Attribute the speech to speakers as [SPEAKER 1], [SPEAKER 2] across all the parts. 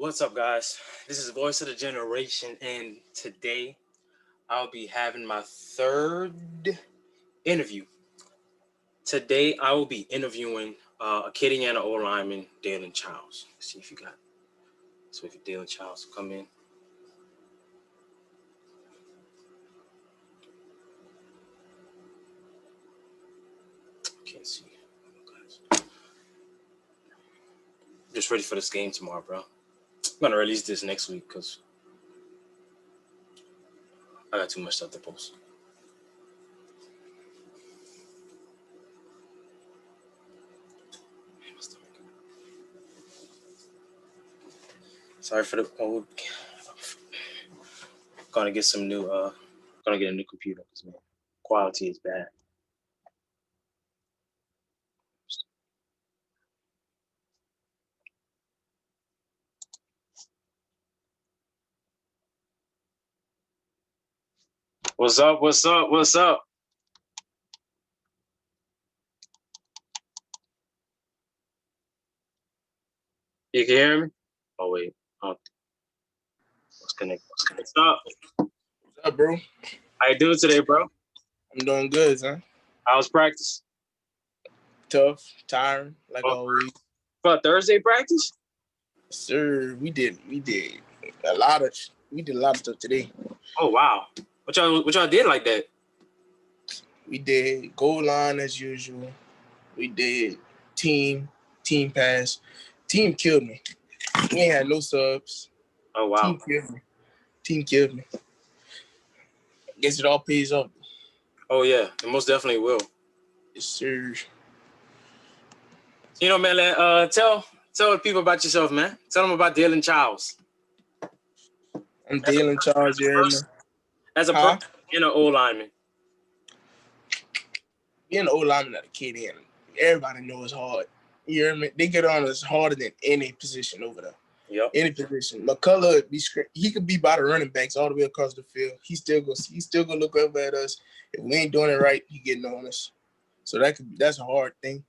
[SPEAKER 1] What's up, guys? This is Voice of the Generation, and today I'll be having my third interview. Today I will be interviewing Acadiana O lineman Daylon Chiles. Let's see if you got. So if Daylon Chiles come in. Can't see. Just ready for this game tomorrow, bro. I'm gonna release this next week because I got too much stuff to post. Sorry for the old. Gonna get some new. Gonna get a new computer because man, quality is bad. What's up? What's up? What's up? You can hear me? Oh wait. Oh, what's connected? What's up?
[SPEAKER 2] What's up, bro?
[SPEAKER 1] How you doing today, bro?
[SPEAKER 2] I'm doing good, son.
[SPEAKER 1] How's practice?
[SPEAKER 2] Tough, tiring, like always.
[SPEAKER 1] For Thursday practice?
[SPEAKER 2] Sir, we did a lot of stuff today.
[SPEAKER 1] Oh wow. What y'all did like that?
[SPEAKER 2] We did goal line as usual. We did team pass. Team killed me. We ain't had no subs.
[SPEAKER 1] Oh wow.
[SPEAKER 2] Team killed me. Guess it all pays off.
[SPEAKER 1] Oh yeah, it most definitely will.
[SPEAKER 2] Yes, sir.
[SPEAKER 1] You know, man, tell the people about yourself, man. Tell them about Daylon Chiles.
[SPEAKER 2] I'm Daylon Chiles here.
[SPEAKER 1] As a person and an O lineman.
[SPEAKER 2] Being an O lineman at Acadiana, everybody knows it's hard. You hear me? They get on us harder than any position over there.
[SPEAKER 1] Yep.
[SPEAKER 2] Any position. McCullough he could be by the running backs all the way across the field. He still gonna look over at us. If we ain't doing it right, he getting on us. So that's a hard thing.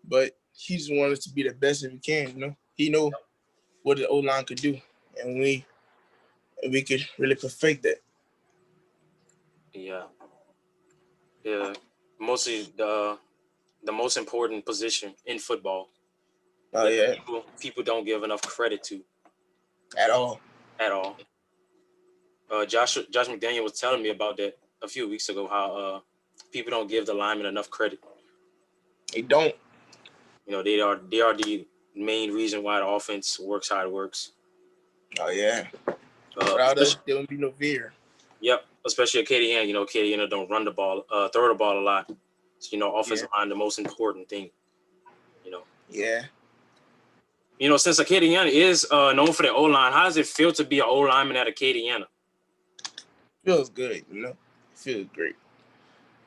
[SPEAKER 2] But he just wants us to be the best that we can, you know. He know what the O line could do. And we could really perfect that.
[SPEAKER 1] Yeah. Yeah. Mostly the most important position in football.
[SPEAKER 2] Oh yeah.
[SPEAKER 1] People don't give enough credit to.
[SPEAKER 2] At all.
[SPEAKER 1] Josh McDaniel was telling me about that a few weeks ago, how people don't give the linemen enough credit.
[SPEAKER 2] They don't.
[SPEAKER 1] You know, they are the main reason why the offense works how it works.
[SPEAKER 2] Oh yeah. Without us, there wouldn't be no veer.
[SPEAKER 1] Yep, especially Acadiana. You know, Acadiana don't run the ball, throw the ball a lot. So, you know, offensive line, the most important thing. You know.
[SPEAKER 2] Yeah.
[SPEAKER 1] You know, since Acadiana is known for the O line, how does it feel to be an O lineman at Acadiana?
[SPEAKER 2] Feels good, you know. Feels great.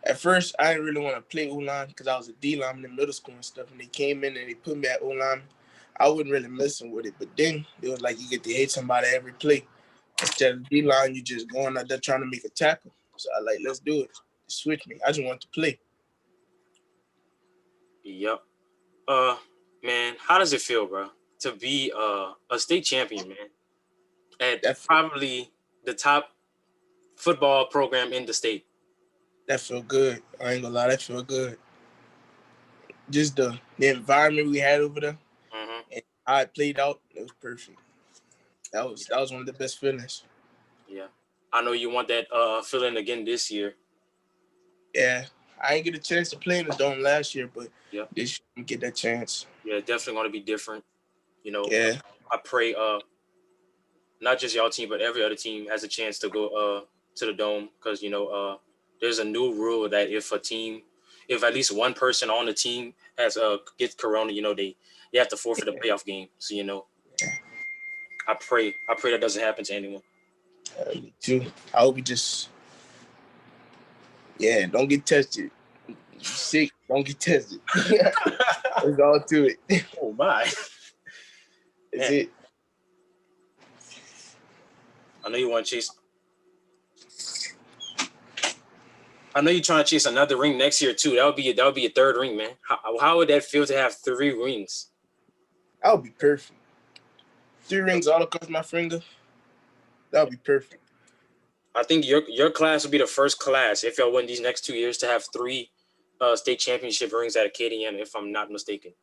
[SPEAKER 2] At first, I didn't really want to play O-line because I was a D-lineman in middle school and stuff. And they came in and they put me at O-line. I wasn't really messing with it. But then it was like you get to hit somebody every play. Instead of D-line, you just going out there trying to make a tackle. So I like, let's do it. Switch me. I just want to play.
[SPEAKER 1] Yep. Man, how does it feel, bro, to be a state champion, man, at probably the top football program in the state?
[SPEAKER 2] That feel good. I ain't gonna lie, that feel good. Just the environment we had over there and how it played out, it was perfect. That was one of the best feelings.
[SPEAKER 1] Yeah. I know you want that feeling again this year.
[SPEAKER 2] Yeah. I ain't get a chance to play in the dome last year, but this year I'm get that chance.
[SPEAKER 1] Yeah, definitely going to be different. You know,
[SPEAKER 2] yeah.
[SPEAKER 1] I pray not just y'all team, but every other team has a chance to go to the dome because, you know, there's a new rule that if at least one person on the team has gets corona, you know, they have to forfeit a playoff game. So, you know, I pray that doesn't happen to anyone.
[SPEAKER 2] Me too. I hope we just don't get tested. You're sick, don't get tested. That's all to it.
[SPEAKER 1] Oh my.
[SPEAKER 2] That's it.
[SPEAKER 1] I know you want to chase. I know you're trying to chase another ring next year too. That would be your third ring, man. How would that feel to have 3 rings?
[SPEAKER 2] That would be perfect. 3 rings all across my finger. That would be perfect.
[SPEAKER 1] I think your class will be the first class if y'all win these next 2 years to have 3 state championship rings at Acadiana, if I'm not mistaken.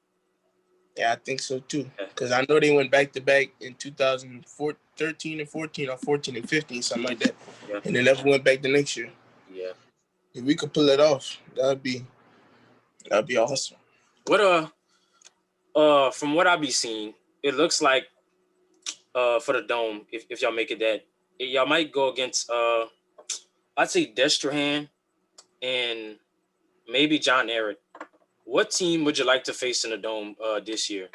[SPEAKER 2] Yeah, I think so too.
[SPEAKER 1] Yeah.
[SPEAKER 2] Because I know they went back to back in 2013 and 14 or 14 and 15, something like that.
[SPEAKER 1] Yeah.
[SPEAKER 2] And they never went back the next year.
[SPEAKER 1] Yeah.
[SPEAKER 2] If we could pull it off, that'd be awesome.
[SPEAKER 1] What from what I be seeing, it looks like for the dome, if y'all make it that, y'all might go against I'd say Destrahan and maybe John Eric. What team would you like to face in the dome this year?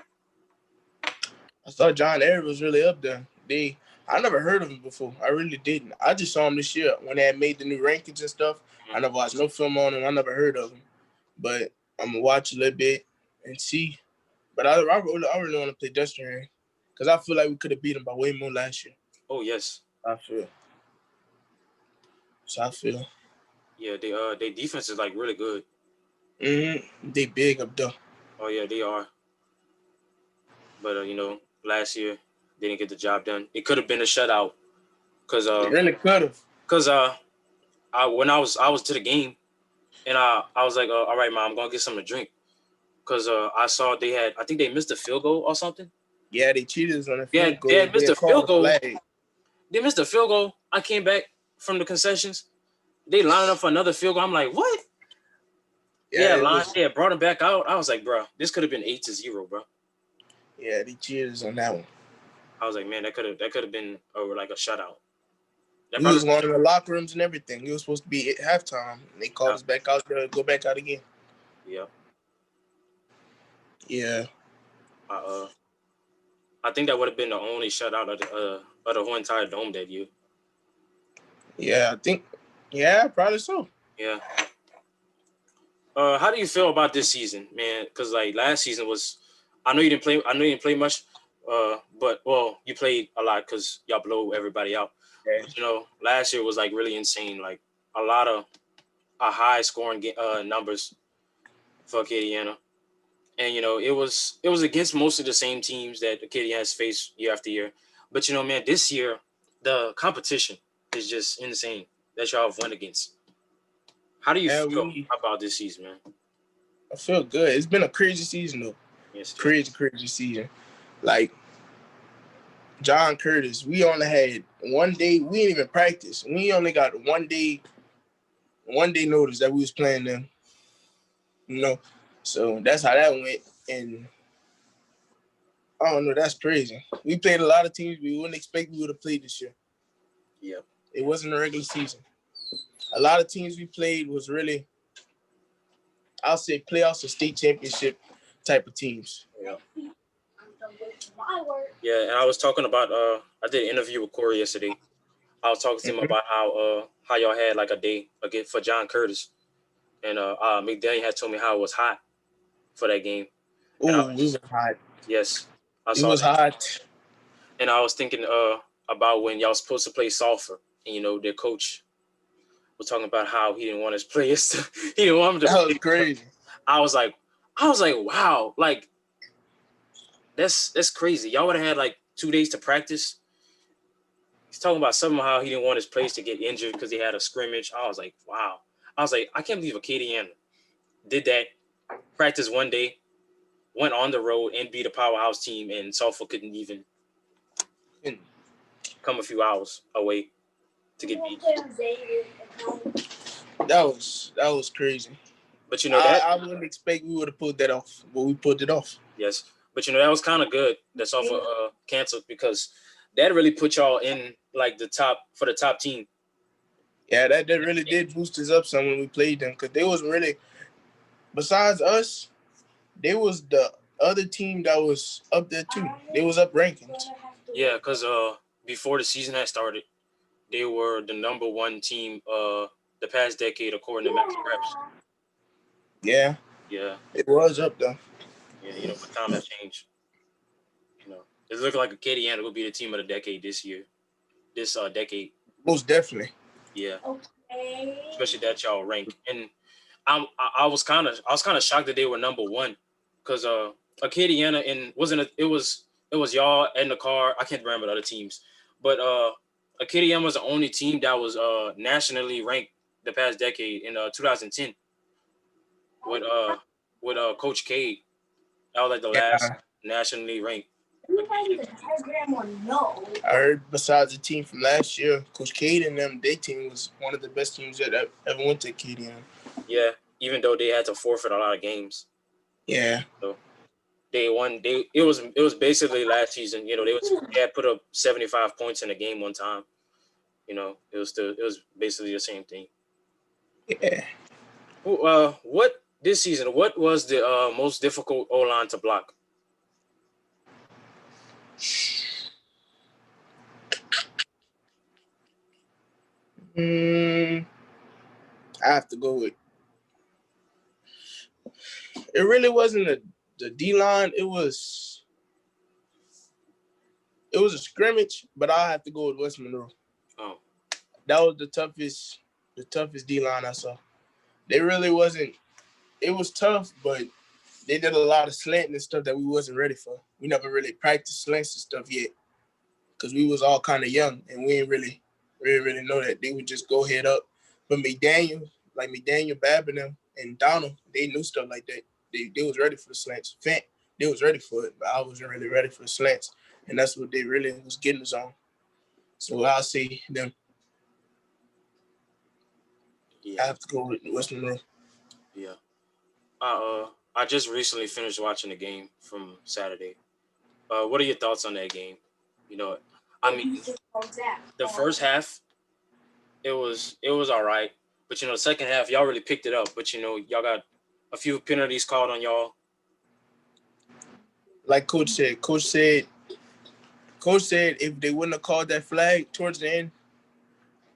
[SPEAKER 2] I thought John Eric was really up there. I never heard of him before. I really didn't. I just saw him this year when they had made the new rankings and stuff. I never watched no film on him. I never heard of him. But I'm gonna watch a little bit and see. But I really want to play Dustin because I feel like we could have beat him by way more last year.
[SPEAKER 1] Oh yes,
[SPEAKER 2] I feel. So I feel.
[SPEAKER 1] Yeah, they defense is like really good.
[SPEAKER 2] They big up there.
[SPEAKER 1] Oh yeah, they are. But last year they didn't get the job done. It could have been a shutout because
[SPEAKER 2] They really could have.
[SPEAKER 1] Because when I was to the game, and I was like, all right, mom, I'm gonna get something to drink. Because I saw I think they missed a field goal or something.
[SPEAKER 2] Yeah, they cheated us on the field goal.
[SPEAKER 1] They had missed a field goal.
[SPEAKER 2] Flag.
[SPEAKER 1] They missed a field goal. I came back from the concessions. They lined up for another field goal. I'm like, what? Yeah, brought him back out. I was like, bro, this could have been 8-0, bro.
[SPEAKER 2] Yeah, they cheated us on that one.
[SPEAKER 1] I was like, man, that could have been like a shutout.
[SPEAKER 2] We was going to the locker rooms and everything. It was supposed to be at halftime. And they called us back out there, go back out again.
[SPEAKER 1] Yeah.
[SPEAKER 2] Yeah.
[SPEAKER 1] I think that would have been the only shutout of the whole entire dome that year.
[SPEAKER 2] Yeah, I think. Yeah, probably so.
[SPEAKER 1] Yeah. How do you feel about this season, man? Because like last season was, I know you didn't play much, but you played a lot because y'all blow everybody out.
[SPEAKER 2] Yeah.
[SPEAKER 1] But, last year was like really insane. Like a lot of high scoring numbers for Acadiana. And it was against most of the same teams that Acadiana has faced year after year. But man, this year the competition is just insane that y'all have won against. How do you feel about this season, man?
[SPEAKER 2] I feel good. It's been a crazy season though.
[SPEAKER 1] Yes,
[SPEAKER 2] crazy season. Like John Curtis, we only had 1 day. We didn't even practice. We only got 1 day notice that we was playing them. So that's how that went. And I don't know, that's crazy. We played a lot of teams we wouldn't expect we would have played this year.
[SPEAKER 1] Yeah.
[SPEAKER 2] It wasn't a regular season. A lot of teams we played was really, I'll say, playoffs or state championship type of teams.
[SPEAKER 1] Yeah. Yeah, and I was talking about I did an interview with Corey yesterday. I was talking to him about how y'all had like a day again for John Curtis. And McDaniel had told me how it was hot for that game.
[SPEAKER 2] Oh, it was hot.
[SPEAKER 1] Yes.
[SPEAKER 2] It was hot.
[SPEAKER 1] And I was thinking about when y'all was supposed to play Sulphur, and their coach was talking about how he didn't want his players to he didn't want them to
[SPEAKER 2] That was crazy.
[SPEAKER 1] I was like, wow, like that's crazy. Y'all would have had like 2 days to practice. He's talking about somehow he didn't want his players to get injured because he had a scrimmage. I was like, wow. I was like, I can't believe Acadiana did that. Practice 1 day, went on the road and beat a powerhouse team, and Sulphur couldn't even come a few hours away to get beat.
[SPEAKER 2] That was crazy.
[SPEAKER 1] But
[SPEAKER 2] I wouldn't expect we would have pulled that off, but we pulled it off.
[SPEAKER 1] Yes, but that was kind of good that Sulphur canceled because that really put y'all in like the top team.
[SPEAKER 2] Yeah, that really did boost us up some when we played them because they wasn't really, besides us, they was the other team that was up there too. They was up rankings.
[SPEAKER 1] Yeah, because before the season had started, they were the number 1 team the past decade according to Max Preps.
[SPEAKER 2] Yeah.
[SPEAKER 1] Yeah.
[SPEAKER 2] It was up there.
[SPEAKER 1] Yeah, but time has changed. It looked like Acadiana would be the team of the decade this year. This decade.
[SPEAKER 2] Most definitely.
[SPEAKER 1] Yeah. Okay. Especially that y'all rank. And I was kind of shocked that they were number 1 because Acadiana it was it was y'all in the car. I can't remember the other teams, but Acadiana was the only team that was nationally ranked the past decade in 2010 with Coach Cade. That was like the last
[SPEAKER 2] Yeah,
[SPEAKER 1] nationally ranked
[SPEAKER 2] I
[SPEAKER 1] Acadiana team.
[SPEAKER 2] heard besides the team from last year, Coach Cade and them, their team was one of the best teams that ever went to Acadiana.
[SPEAKER 1] Yeah, even though they had to forfeit a lot of games,
[SPEAKER 2] Yeah,
[SPEAKER 1] so they won. It was basically last season. They had put up 75 points in a game one time. It was basically the same thing.
[SPEAKER 2] yeah.
[SPEAKER 1] What this season? What was the most difficult O line to block?
[SPEAKER 2] Mm, I have to go with. It really wasn't the D line. It was a scrimmage, but I have to go with West Monroe.
[SPEAKER 1] Oh,
[SPEAKER 2] That was the toughest D line I saw. They really wasn't. It was tough, but they did a lot of slanting and stuff that we wasn't ready for. We never really practiced slants and stuff yet because we was all kind of young and we didn't really know that. They would just go head up. But McDaniel, Babb and Donald, they knew stuff like that. They was ready for the slants. Fant, they was ready for it, but I wasn't really ready for the slants. And that's what they really was getting us on. So I'll say them. I
[SPEAKER 1] yeah,
[SPEAKER 2] have to go with West Monroe.
[SPEAKER 1] yeah. I just recently finished watching the game from Saturday. What are your thoughts on that game? You know, I mean, the first half it was all right, but the second half y'all really picked it up. But y'all got a few penalties called on y'all.
[SPEAKER 2] Like Coach said if they wouldn't have called that flag towards the end,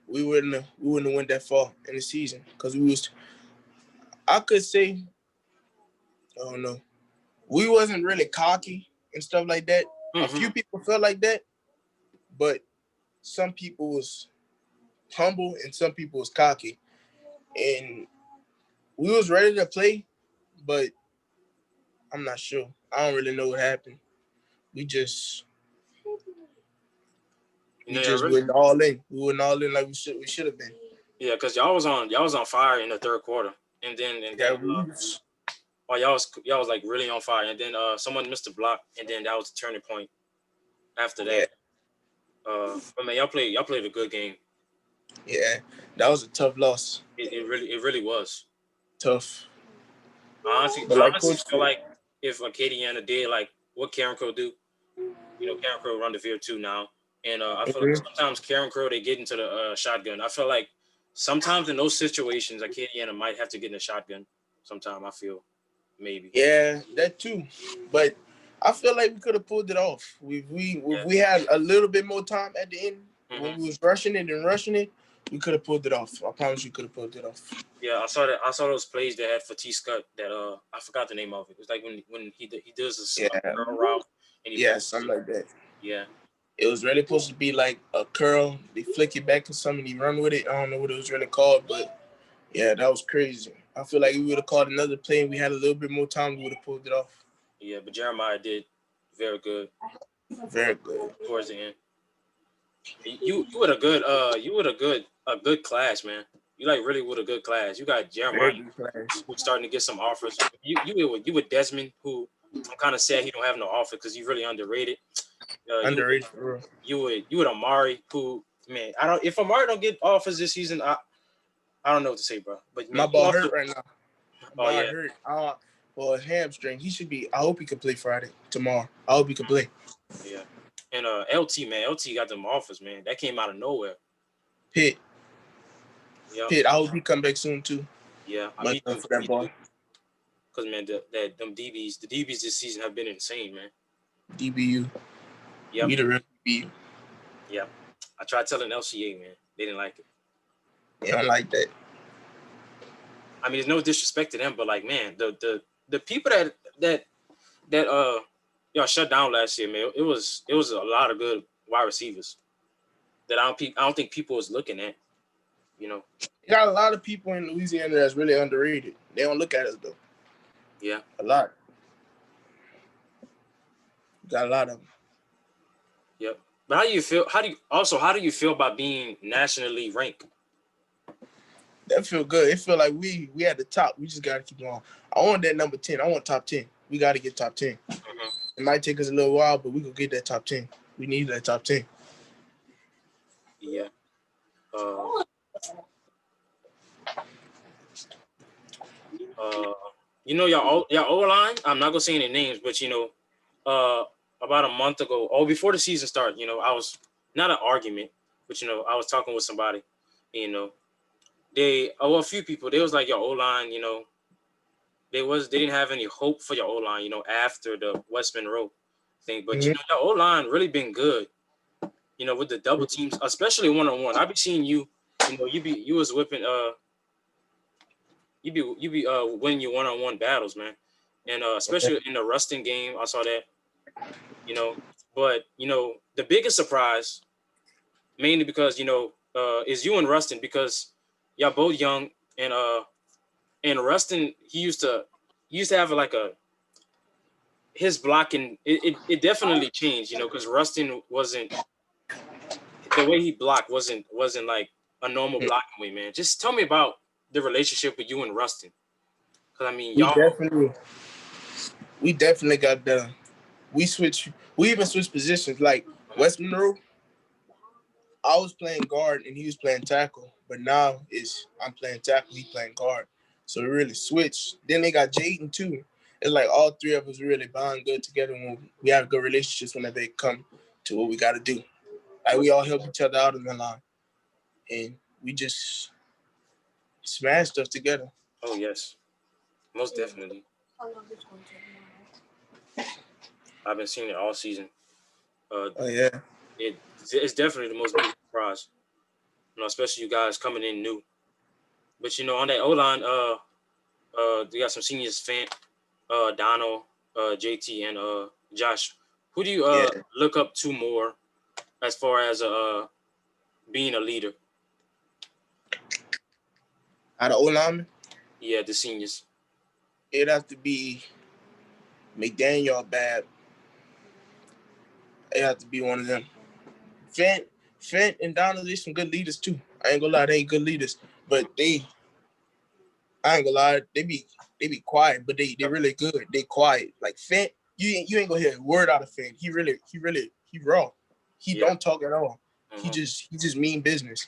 [SPEAKER 2] we wouldn't have went that far in the season because we was. I could say, I don't know, we wasn't really cocky and stuff like that. A
[SPEAKER 1] Mm-hmm.
[SPEAKER 2] few people felt like that, but some people was humble and some people was cocky, and we was ready to play, but I'm not sure. I don't really know what happened. We just we
[SPEAKER 1] Yeah,
[SPEAKER 2] just
[SPEAKER 1] really.
[SPEAKER 2] went all in. We went all in like we should have been.
[SPEAKER 1] Yeah, because y'all was on fire in the third quarter, and then
[SPEAKER 2] Yeah, we was,
[SPEAKER 1] y'all was like really on fire, and then someone missed a block, and then that was the turning point after
[SPEAKER 2] yeah,
[SPEAKER 1] that. But man, y'all played a good game.
[SPEAKER 2] yeah. That was a tough loss.
[SPEAKER 1] It really was.
[SPEAKER 2] Tough.
[SPEAKER 1] I honestly,
[SPEAKER 2] But
[SPEAKER 1] I
[SPEAKER 2] like
[SPEAKER 1] honestly
[SPEAKER 2] Coach
[SPEAKER 1] feel
[SPEAKER 2] said,
[SPEAKER 1] like if Acadiana did like what Karen Crow do, Karen Crow run the field too now, and I feel like
[SPEAKER 2] mhm,
[SPEAKER 1] sometimes Karen Crow they get into the shotgun. I feel like sometimes in those situations, Acadiana might have to get in the shotgun. Sometimes I feel maybe.
[SPEAKER 2] yeah, that too. But I feel like we could have pulled it off. If
[SPEAKER 1] Yeah.
[SPEAKER 2] we had a little bit more time at the end when
[SPEAKER 1] Hmm.
[SPEAKER 2] we was rushing it, we could have pulled it off. I promise you could have pulled it off.
[SPEAKER 1] Yeah, I saw that. I saw those plays that had for T Scott that I forgot the name of it. It was like when he does a
[SPEAKER 2] Yeah,
[SPEAKER 1] curl route and he
[SPEAKER 2] yeah,
[SPEAKER 1] pulls
[SPEAKER 2] something
[SPEAKER 1] it.
[SPEAKER 2] like that.
[SPEAKER 1] Yeah,
[SPEAKER 2] It was really supposed to be like a curl. They flick it back to something. He run with it. I don't know what it was really called, but yeah, that was crazy. I feel like if we would have called another play and we had a little bit more time, we would have pulled it off.
[SPEAKER 1] yeah. But Jeremiah did very good
[SPEAKER 2] Very good.
[SPEAKER 1] towards the end. You with a good a good class, man. You like really with a good class. You got Jeremiah
[SPEAKER 2] Very good class.
[SPEAKER 1] who's starting to get some offers. You with Desmond who I'm kind of sad he don't have no offer because he's really underrated. You
[SPEAKER 2] Underrated for real.
[SPEAKER 1] you with Amari who man I don't if Amari don't get offers this season I don't know what to say, bro. But man,
[SPEAKER 2] My
[SPEAKER 1] you
[SPEAKER 2] ball
[SPEAKER 1] also
[SPEAKER 2] hurt right now.
[SPEAKER 1] oh
[SPEAKER 2] Bar
[SPEAKER 1] yeah
[SPEAKER 2] hurt. Well, his hamstring. He should be. I hope he can play Friday tomorrow. I hope he can play.
[SPEAKER 1] yeah. And LT got them offers, man. That came out of nowhere.
[SPEAKER 2] Pitt.
[SPEAKER 1] Yep.
[SPEAKER 2] Pitt. I hope he come back soon too.
[SPEAKER 1] Yeah.
[SPEAKER 2] Much
[SPEAKER 1] Me
[SPEAKER 2] love
[SPEAKER 1] too.
[SPEAKER 2] for that
[SPEAKER 1] Me too.
[SPEAKER 2] boy.
[SPEAKER 1] Because man, them the DBs this season have been insane, man.
[SPEAKER 2] DBU.
[SPEAKER 1] Yep.
[SPEAKER 2] We the real DBU.
[SPEAKER 1] Yep. I tried telling LCA, man. They didn't like it.
[SPEAKER 2] They don't like that.
[SPEAKER 1] I mean, there's no disrespect to them, but like, man, the people that y'all shut down last year, man. It was a lot of good wide receivers that I don't think people was looking at. You know.
[SPEAKER 2] You got a lot of people in Louisiana that's really underrated. They don't look at us though.
[SPEAKER 1] Yeah.
[SPEAKER 2] A lot. Got a lot of them.
[SPEAKER 1] But how do you feel? How do you feel about being nationally ranked?
[SPEAKER 2] That feel good. It feel like we at the top. We just gotta keep going. I want that number 10. I want top 10. We gotta get top 10.
[SPEAKER 1] Mhm.
[SPEAKER 2] It might take us a little while, but we gonna get that top 10. We need that top 10.
[SPEAKER 1] Yeah. Uh, uh, y'all O line. I'm not gonna say any names, but about a month ago, or before the season started, I was not an argument, but I was talking with somebody, you know, a few people. They was like your O line, they didn't have any hope for your O line, after the West Monroe thing. But
[SPEAKER 2] Mm-hmm.
[SPEAKER 1] your O line really been good, with the double teams, especially 1-on-1. I be seeing you, you was whipping you be winning your 1-on-1 battles, man. And especially in the Rustin game, I saw that, you know. But the biggest surprise, mainly because is you and Rustin, because y'all both young, and Rustin, he used to have like his blocking, it definitely changed, because Rustin wasn't, the way he blocked wasn't like a normal blocking way, man. Just tell me about the relationship with you and Rustin, because I mean
[SPEAKER 2] We
[SPEAKER 1] y'all.
[SPEAKER 2] definitely we definitely got the we even switched positions. Like West Monroe, I was playing guard and he was playing tackle, but now it's I'm playing tackle, he playing guard. So we really switched. Then they got Jaden too. It's like all three of us really bond good together when we have good relationships whenever they come to what we got to do. Like we all help each other out in the line, and we just smash stuff together.
[SPEAKER 1] Oh yes, most definitely. I've been seeing it all season. Uh,
[SPEAKER 2] Oh yeah,
[SPEAKER 1] it's definitely the most biggest surprise. Especially you guys coming in new. But on that O line, they got some seniors, Fant, Donald, JT, and Josh. Who do you
[SPEAKER 2] yeah.
[SPEAKER 1] look up to more as far as being a leader?
[SPEAKER 2] Out of O-lineman,
[SPEAKER 1] Yeah, the seniors.
[SPEAKER 2] it'd have to be McDaniel bad. It have to be one of them. Fent, Fent and Donald, they some good leaders too. I ain't gonna lie, they ain't good leaders, but I ain't gonna lie, they be quiet, but they
[SPEAKER 1] Yep.
[SPEAKER 2] really good. They quiet. Like Fent, you ain't gonna hear a word out of Fent. He raw. He
[SPEAKER 1] Yeah.
[SPEAKER 2] don't talk at all. He
[SPEAKER 1] Mm-hmm.
[SPEAKER 2] just mean business.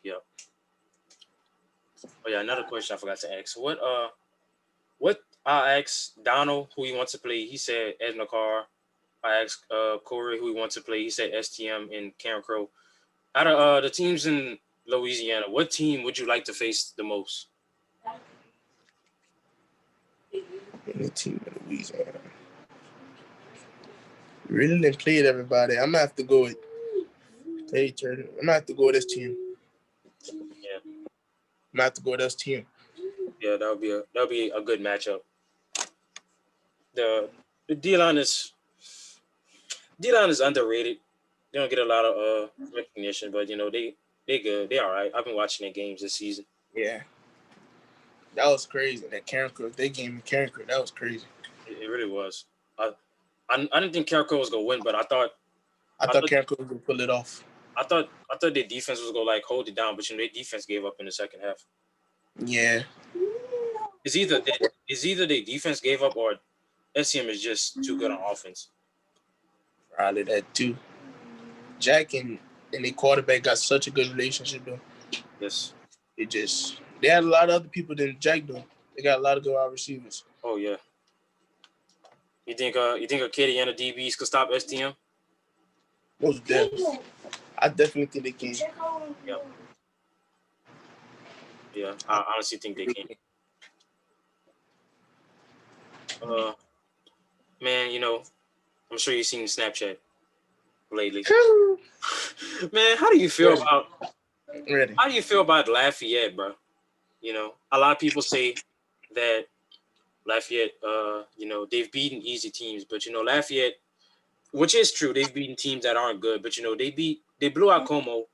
[SPEAKER 1] Yep. Oh yeah, another question I forgot to ask. What I asked Donald who he wants to play. He said Edna Carr. I asked Corey who he wants to play. He said STM and Karen Crow. Out of the teams in Louisiana, what team would you like to face the most?
[SPEAKER 2] And the team in Louisiana really didn't play everybody. I'm gonna have to go with I'm gonna have to go with this team.
[SPEAKER 1] Yeah,
[SPEAKER 2] I'm gonna have to go with this team.
[SPEAKER 1] yeah, that would be a good matchup. The D-line is underrated. They don't get a lot of recognition, but they good. They all right. I've been watching their games this season.
[SPEAKER 2] Yeah, that was crazy. That Karen Crook, they gave me Karen Crook. That was crazy.
[SPEAKER 1] It really was. I didn't think Carrico was gonna win, but I thought
[SPEAKER 2] I
[SPEAKER 1] I
[SPEAKER 2] thought
[SPEAKER 1] thought
[SPEAKER 2] Karen Crook was gonna pull it off.
[SPEAKER 1] I thought their defense was gonna like hold it down, but their defense gave up in the second half.
[SPEAKER 2] Yeah,
[SPEAKER 1] It's either their defense gave up or SCM is just too good on offense.
[SPEAKER 2] probably that too. Jack and the quarterback got such a good relationship though.
[SPEAKER 1] Yes.
[SPEAKER 2] They had a lot of other people than Jack though. They got a lot of good wide receivers.
[SPEAKER 1] Oh yeah. You think Acadiana DBs could stop STM?
[SPEAKER 2] Most definitely. I definitely think they can.
[SPEAKER 1] Yep. Yeah. I honestly think they can. Uh, man, I'm sure you've seen Snapchat lately. Man, how do you feel about
[SPEAKER 2] Ready.
[SPEAKER 1] Lafayette, bro? A lot of people say that Lafayette, they've beaten easy teams, but Lafayette, which is true, they've beaten teams that aren't good, but they blew out Como,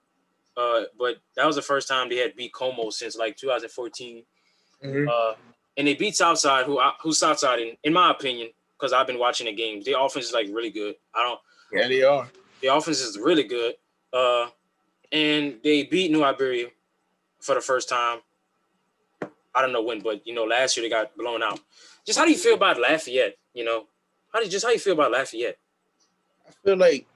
[SPEAKER 1] but that was the first time they had beat Como since like 2014,
[SPEAKER 2] Mm-hmm.
[SPEAKER 1] and they beat Southside, who's Southside in my opinion, because I've been watching the games. Their offense is like really good. I don't.
[SPEAKER 2] Yeah, they are.
[SPEAKER 1] The offense is really good. And they beat New Iberia for the first time. I don't know when, but last year they got blown out. Just how do you feel about Lafayette? How do you feel about Lafayette?
[SPEAKER 2] I feel like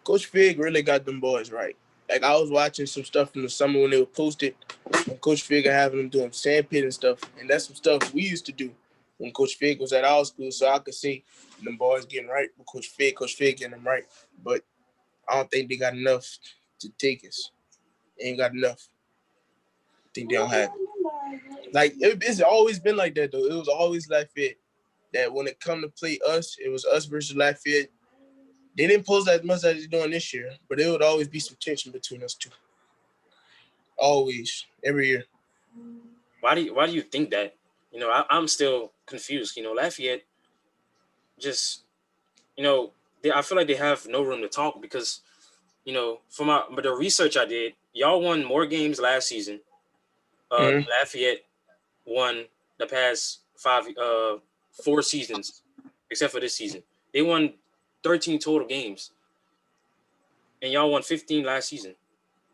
[SPEAKER 2] Coach Fig really got them boys right. Like I was watching some stuff in the summer when they were posted, and Coach Fig having them doing sandpit and stuff, and that's some stuff we used to do when Coach Fig was at our school. So I could see them boys getting right with Coach Fig getting them right. But I don't think they got enough to take us. They ain't got enough. I think they don't have it. Like it's always been like that though. It was always Lafayette that when it come to play us, it was us versus Lafayette. They didn't post as much as they're doing this year, but there would always be some tension between us two. Always, every year.
[SPEAKER 1] Why do you think that? I'm still confused. Lafayette just I feel like they have no room to talk because but the research I did, y'all won more games last season.
[SPEAKER 2] Mm-hmm.
[SPEAKER 1] Lafayette won the past 4 seasons, except for this season. They won 13 total games, and y'all won 15 last season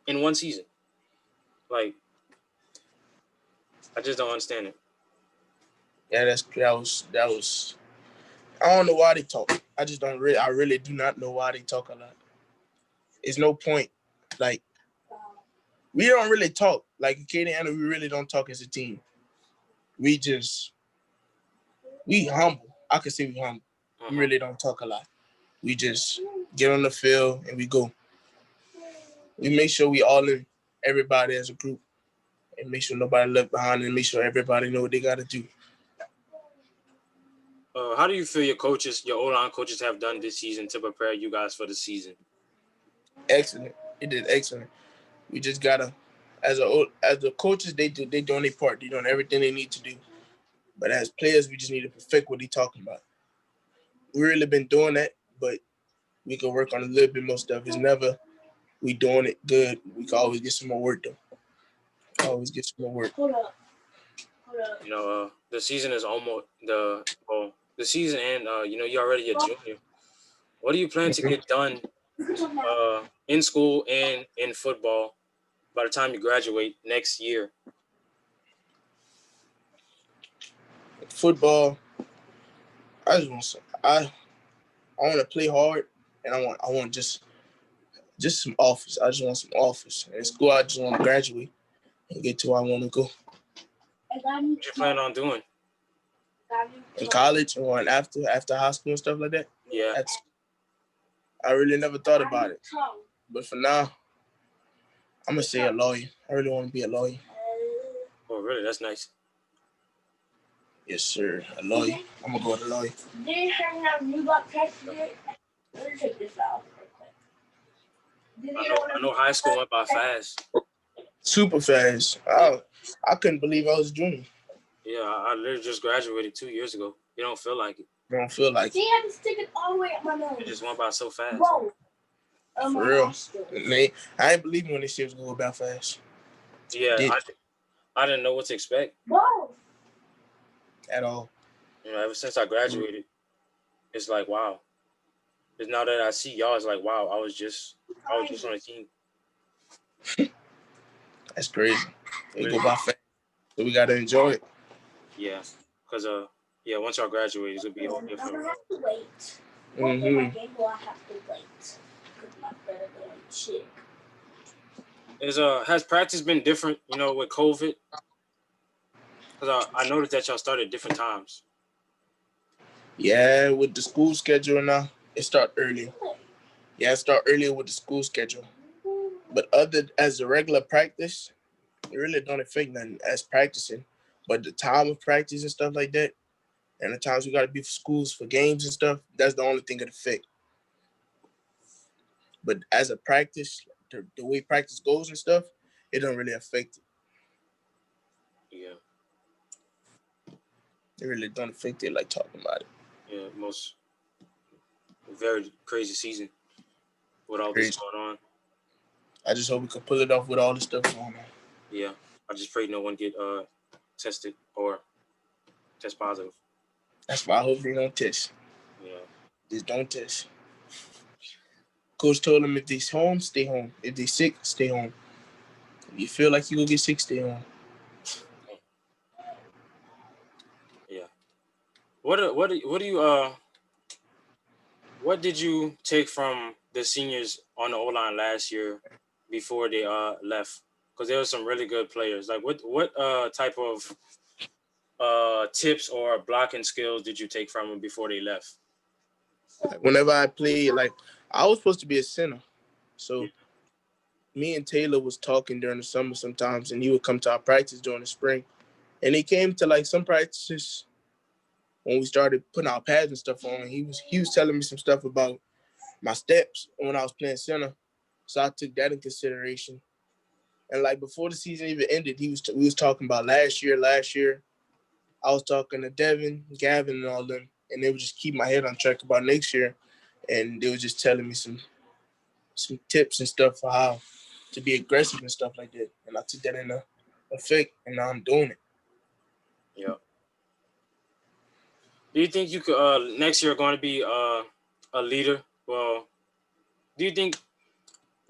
[SPEAKER 1] in one season. Like, I just don't understand it.
[SPEAKER 2] Yeah, that was. I don't know why they talk. I just don't really. I really do not know why they talk a lot. It's no point. Like we don't really talk. Like Acadiana, we really don't talk as a team. We just we humble. I could say we humble. We
[SPEAKER 1] Uh-huh.
[SPEAKER 2] really don't talk a lot. We just get on the field and we go. We make sure we all in everybody as a group and make sure nobody left behind and make sure everybody know what they got to do.
[SPEAKER 1] How do you feel your O-line coaches have done this season to prepare you guys for the season?
[SPEAKER 2] Excellent. It did excellent. We just gotta, as the coaches, they doing their part. They doing everything they need to do. But as players, we just need to perfect what they talking about. We really been doing that, but we can work on a little bit more stuff. It's never we doing it good. We can always get some more work done. Always get some more work.
[SPEAKER 1] The season is almost the season, and you're already a junior. What do you plan to
[SPEAKER 2] Mm-hmm.
[SPEAKER 1] get done in school and in football by the time you graduate next year?
[SPEAKER 2] Football, I just want some. I want to play hard, and I want just some office. I just want some office. And in school, I just want to graduate and get to where I want to go.
[SPEAKER 1] What you plan on doing?
[SPEAKER 2] In college or after high school and stuff like that.
[SPEAKER 1] Yeah.
[SPEAKER 2] That's I really never thought about it. But for now, I'm gonna say a lawyer. I really want to be a lawyer.
[SPEAKER 1] Oh, really? That's nice.
[SPEAKER 2] Yes, sir. A lawyer. I'm gonna go to lawyer.
[SPEAKER 1] I know high school went by fast.
[SPEAKER 2] Super fast. I couldn't believe I was a junior.
[SPEAKER 1] Yeah, I literally just graduated 2 years ago. You don't feel like it.
[SPEAKER 2] I don't feel like
[SPEAKER 3] See, I had to stick it all the way up my nose.
[SPEAKER 1] It just went by so fast.
[SPEAKER 3] Whoa.
[SPEAKER 2] for real. I ain't believe when this shit was going about fast.
[SPEAKER 1] Yeah,
[SPEAKER 2] Did
[SPEAKER 1] I didn't know what to expect.
[SPEAKER 3] Whoa.
[SPEAKER 2] at all.
[SPEAKER 1] Ever since I graduated, it's like wow. Because now that I see y'all, it's like wow. I was just on a team.
[SPEAKER 2] That's crazy. It
[SPEAKER 1] Really?
[SPEAKER 2] go by fast. So we gotta enjoy it.
[SPEAKER 1] Yeah, because once y'all graduate, it's gonna be a whole
[SPEAKER 3] I'm
[SPEAKER 1] different
[SPEAKER 3] gonna
[SPEAKER 1] world.
[SPEAKER 3] have to wait.
[SPEAKER 2] Mm-hmm.
[SPEAKER 3] My game will I have to wait. Because my better going chick.
[SPEAKER 1] Has practice been different? With COVID, because I noticed that y'all started at different times.
[SPEAKER 2] Yeah, with the school schedule now, it start early. Yeah, it start earlier with the school schedule. But other as a regular practice, it really don't affect nothing as practicing. But the time of practice and stuff like that, and the times we gotta be for schools for games and stuff, that's the only thing that affect. But as a practice, the way practice goes and stuff, it don't really affect it.
[SPEAKER 1] Yeah,
[SPEAKER 2] It really don't affect it like talking about it.
[SPEAKER 1] yeah, most very crazy season with all this
[SPEAKER 2] Crazy.
[SPEAKER 1] going on.
[SPEAKER 2] I just hope we can pull it off with all the stuff going on.
[SPEAKER 1] Yeah, I just pray no one get tested or test positive.
[SPEAKER 2] That's why I hope they don't test.
[SPEAKER 1] Yeah,
[SPEAKER 2] Just don't test. coach told them if they home, stay home. If they sick, stay home. If you feel like you go get sick, stay home.
[SPEAKER 1] Yeah. What do you what did you take from the seniors on the O line last year before they left? Because there were some really good players. Like what type of tips or blocking skills did you take from them before they left?
[SPEAKER 2] Like whenever I played, like I was supposed to be a center,
[SPEAKER 1] Yeah.
[SPEAKER 2] so me and Taylor was talking during the summer sometimes, and he would come to our practice during the spring, and he came to like some practices when we started putting our pads and stuff on. He was telling me some stuff about my steps when I was playing center, so I took that in consideration. And like before the season even ended, we was talking about last year. Last year, I was talking to Devin, Gavin, and all them, and they would just keep my head on track about next year, and they were just telling me some tips and stuff for how to be aggressive and stuff like that. And I took that in effect, and now I'm doing it.
[SPEAKER 1] Yeah. Do you think you could next year going to be a leader? Well, do you think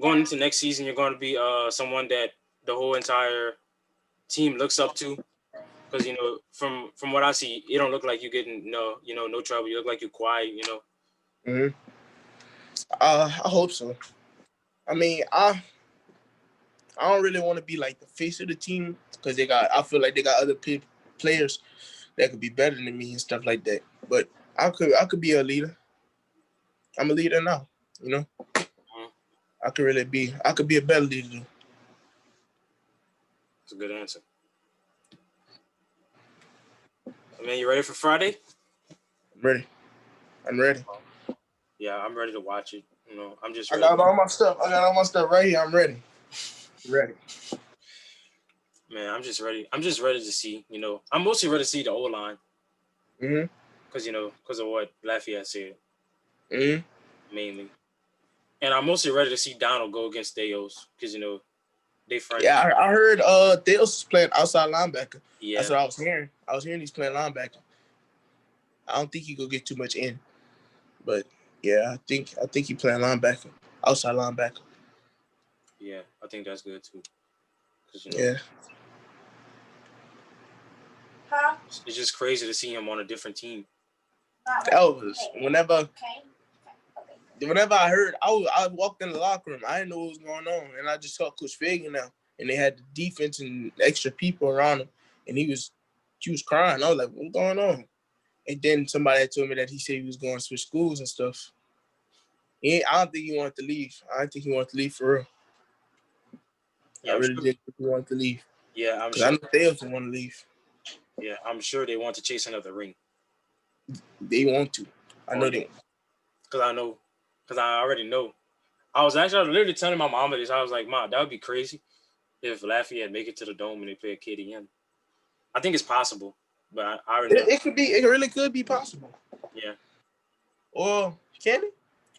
[SPEAKER 1] going into next season you're going to be someone that the whole entire team looks up to? Because from what I see, it don't look like you getting no trouble. You look like you're quiet.
[SPEAKER 2] Mm-hmm. I hope so. I mean, I don't really want to be like the face of the team because I feel like they got other players that could be better than me and stuff like that. But I could be a leader. I'm a leader now. You know,
[SPEAKER 1] Mhm.
[SPEAKER 2] I could be a better leader.
[SPEAKER 1] That's a good answer. Man, you ready for Friday?
[SPEAKER 2] I'm ready. I'm ready.
[SPEAKER 1] Yeah, I'm ready to watch it. I'm just
[SPEAKER 2] I
[SPEAKER 1] ready.
[SPEAKER 2] got all my stuff. I got all my stuff right here. I'm ready. Ready.
[SPEAKER 1] Man, I'm just ready. I'm just ready to see. I'm mostly ready to see the O line
[SPEAKER 2] Mhm.
[SPEAKER 1] because of what Lafayette said
[SPEAKER 2] Mhm.
[SPEAKER 1] mainly, and I'm mostly ready to see Donald go against Deos because they friendly.
[SPEAKER 2] Yeah, I heard Dale's is playing outside linebacker. That's
[SPEAKER 1] Yeah,
[SPEAKER 2] what I was hearing. I was hearing he's playing linebacker. I don't think he could get too much in, but yeah, I think he playing linebacker, outside linebacker.
[SPEAKER 1] yeah, I think that's good too because
[SPEAKER 2] Yeah,
[SPEAKER 3] Huh?
[SPEAKER 1] it's just crazy to see him on a different team.
[SPEAKER 2] that was whenever I heard, I walked in the locker room. I didn't know what was going on, and I just saw Coach Fagan now, and they had the defense and extra people around him, and he was crying. I was like, "What's going on?" And then somebody had told me that he said he was going to switch schools and stuff. I don't think he wanted to leave. I don't think he wanted to leave for real. I
[SPEAKER 1] Yeah, I'm
[SPEAKER 2] really
[SPEAKER 1] sure.
[SPEAKER 2] didn't think he wanted to leave
[SPEAKER 1] Yeah, I'm
[SPEAKER 2] because I
[SPEAKER 1] sure.
[SPEAKER 2] know they also want to leave.
[SPEAKER 1] Yeah, I'm sure they want to chase another ring.
[SPEAKER 2] They want to. I
[SPEAKER 1] Oh
[SPEAKER 2] know
[SPEAKER 1] yeah,
[SPEAKER 2] they.
[SPEAKER 1] because I already know. I was literally telling my mama this. I was like, "Mom, that would be crazy if Lafayette make it to the dome and they play Acadiana." I think it's possible, but I already know.
[SPEAKER 2] It could be. It really could be possible.
[SPEAKER 1] Yeah,
[SPEAKER 2] Or can it?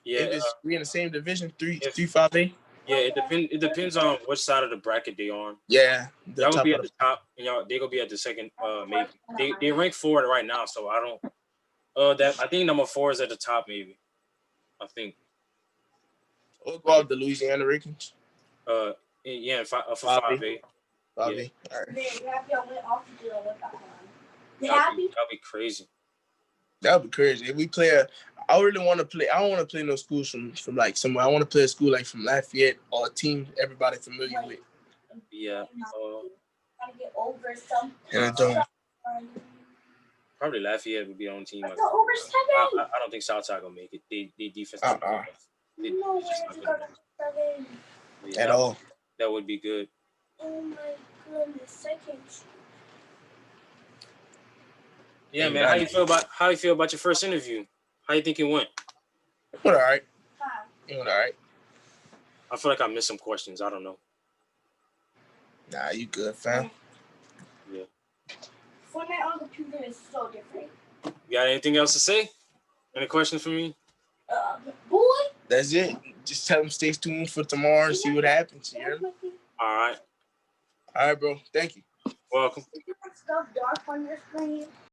[SPEAKER 1] yeah.
[SPEAKER 2] If it's we in the same division,
[SPEAKER 1] If
[SPEAKER 2] 3-5A.
[SPEAKER 1] yeah, it depends on which side of the bracket they on.
[SPEAKER 2] Yeah, the
[SPEAKER 1] Y'all gonna
[SPEAKER 2] top
[SPEAKER 1] be
[SPEAKER 2] of
[SPEAKER 1] at
[SPEAKER 2] the.
[SPEAKER 1] the top, and they gonna be at the second. Maybe they rank four right now, so I don't. That I think number four is at the top. Maybe I think.
[SPEAKER 2] We'll go
[SPEAKER 1] But
[SPEAKER 2] off the Louisiana rankings.
[SPEAKER 1] uh, yeah, for
[SPEAKER 2] 5A.
[SPEAKER 1] 5A. Yeah,
[SPEAKER 2] 5A. All right.
[SPEAKER 3] Man, you happy I went off to do it with that one? You
[SPEAKER 1] that'd be
[SPEAKER 3] happy?
[SPEAKER 1] that'd be crazy.
[SPEAKER 2] That would be crazy. If we play I really want to play. I don't want to play no schools from like somewhere. I want to play a school like from Lafayette or a team everybody familiar with.
[SPEAKER 1] Yeah.
[SPEAKER 3] Trying to get over some.
[SPEAKER 2] And I don't.
[SPEAKER 1] Probably Lafayette would be on team.
[SPEAKER 3] It's over seven.
[SPEAKER 1] I don't think Southside gonna make it. They defense not good
[SPEAKER 2] Uh-uh.
[SPEAKER 1] enough. They
[SPEAKER 3] No
[SPEAKER 1] just
[SPEAKER 3] way
[SPEAKER 1] not
[SPEAKER 3] to
[SPEAKER 1] good
[SPEAKER 3] go
[SPEAKER 1] enough.
[SPEAKER 3] to seven.
[SPEAKER 1] Yeah,
[SPEAKER 2] At all.
[SPEAKER 1] that would be good.
[SPEAKER 3] Oh my goodness, second.
[SPEAKER 1] Yeah,
[SPEAKER 2] Ain't
[SPEAKER 1] man.
[SPEAKER 2] got
[SPEAKER 1] How you feel about your first interview? How you think it went?
[SPEAKER 2] Went all right.
[SPEAKER 3] Huh?
[SPEAKER 2] It went all right.
[SPEAKER 1] I feel like I missed some questions. I don't know.
[SPEAKER 2] Nah, you good, fam.
[SPEAKER 1] Yeah.
[SPEAKER 3] Fortnite on computer is so different.
[SPEAKER 1] You got anything else to say? Any questions for me?
[SPEAKER 3] Boy.
[SPEAKER 2] That's it. Just tell them stay tuned for tomorrow and see what happens. You hear me?
[SPEAKER 1] All right.
[SPEAKER 2] All right, bro. Thank you.
[SPEAKER 1] Welcome.
[SPEAKER 3] Stuff dark on your screen.